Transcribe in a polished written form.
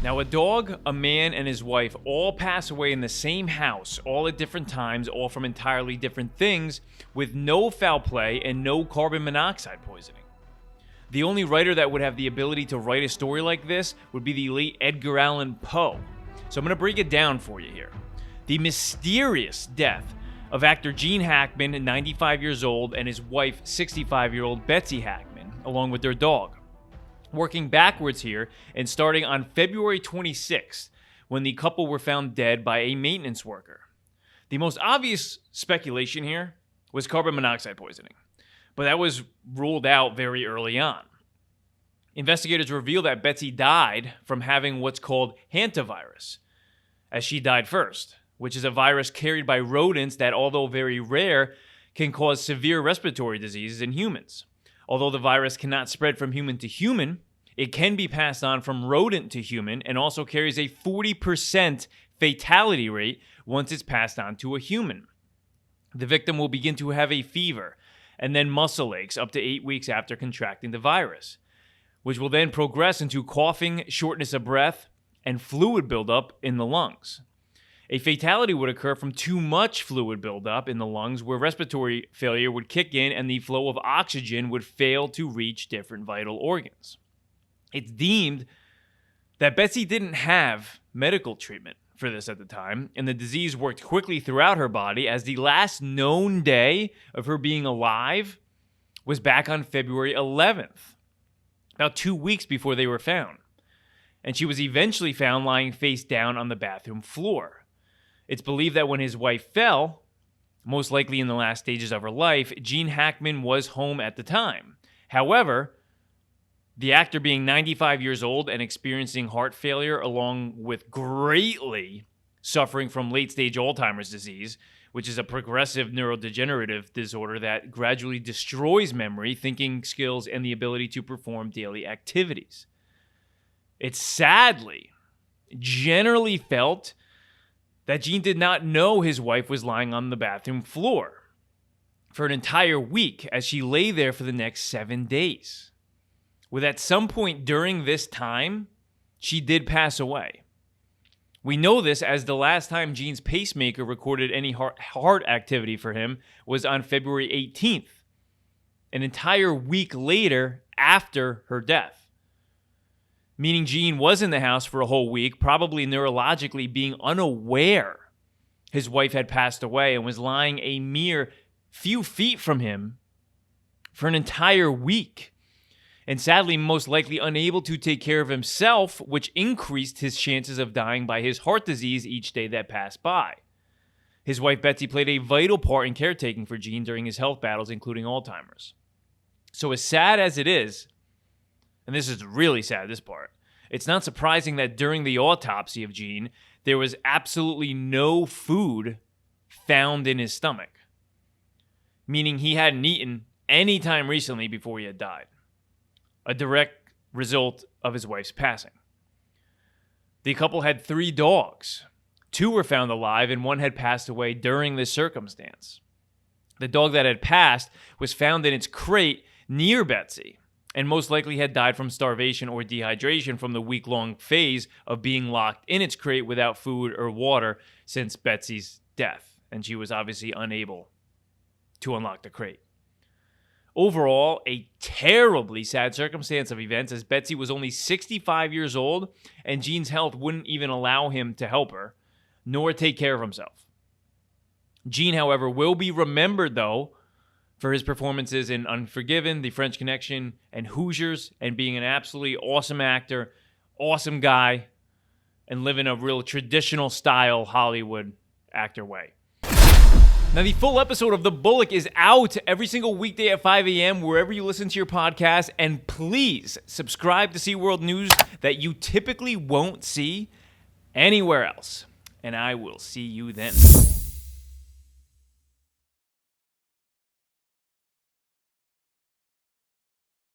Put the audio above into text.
Now, a dog, a man, and his wife all pass away in the same house, all at different times, all from entirely different things, with no foul play and no carbon monoxide poisoning. The only writer that would have the ability to write a story like this would be the late Edgar Allan Poe. So I'm going to break it down for you here. The mysterious death of actor Gene Hackman, 95 years old, and his wife, 65-year-old Betsy Hackman, along with their dog. Working backwards here and starting on February 26th, when the couple were found dead by a maintenance worker. The most obvious speculation here was carbon monoxide poisoning, but that was ruled out very early on. Investigators reveal that Betsy died from having what's called hantavirus, as she died first, which is a virus carried by rodents that, although very rare, can cause severe respiratory diseases in humans. Although the virus cannot spread from human to human, it can be passed on from rodent to human and also carries a 40% fatality rate once it's passed on to a human. The victim will begin to have a fever and then muscle aches up to 8 weeks after contracting the virus, which will then progress into coughing, shortness of breath, and fluid buildup in the lungs. A fatality would occur from too much fluid buildup in the lungs, where respiratory failure would kick in and the flow of oxygen would fail to reach different vital organs. It's deemed that Betsy didn't have medical treatment for this at the time, and the disease worked quickly throughout her body, as the last known day of her being alive was back on February 11th, about 2 weeks before they were found. And she was eventually found lying face down on the bathroom floor. It's believed that when his wife fell, most likely in the last stages of her life, Gene Hackman was home at the time. However, the actor being 95 years old and experiencing heart failure, along with greatly suffering from late-stage Alzheimer's disease, which is a progressive neurodegenerative disorder that gradually destroys memory, thinking skills, and the ability to perform daily activities. It's sadly generally felt that Gene did not know his wife was lying on the bathroom floor for an entire week, as she lay there for the next 7 days, with at some point during this time, she did pass away. We know this as the last time Gene's pacemaker recorded any heart activity for him was on February 18th, an entire week later after her death. Meaning Gene was in the house for a whole week, probably neurologically being unaware his wife had passed away, and was lying a mere few feet from him for an entire week. And sadly, most likely unable to take care of himself, which increased his chances of dying by his heart disease each day that passed by. His wife Betsy played a vital part in caretaking for Gene during his health battles, including Alzheimer's. So as sad as it is, and this is really sad, this part, it's not surprising that during the autopsy of Gene, there was absolutely no food found in his stomach, meaning he hadn't eaten any time recently before he had died. A direct result of his wife's passing. The couple had 3 dogs. 2 were found alive and 1 had passed away during this circumstance. The dog that had passed was found in its crate near Betsy, and most likely had died from starvation or dehydration from the week-long phase of being locked in its crate without food or water since Betsy's death, and she was obviously unable to unlock the crate. Overall, a terribly sad circumstance of events, as Betsy was only 65 years old and Gene's health wouldn't even allow him to help her, nor take care of himself. Gene, however, will be remembered, though, for his performances in Unforgiven, The French Connection, and Hoosiers, and being an absolutely awesome actor, awesome guy, and living a real traditional style Hollywood actor way. Now, the full episode of The Bullock is out every single weekday at 5 a.m. wherever you listen to your podcast. And please subscribe to SeaWorld News that you typically won't see anywhere else. And I will see you then.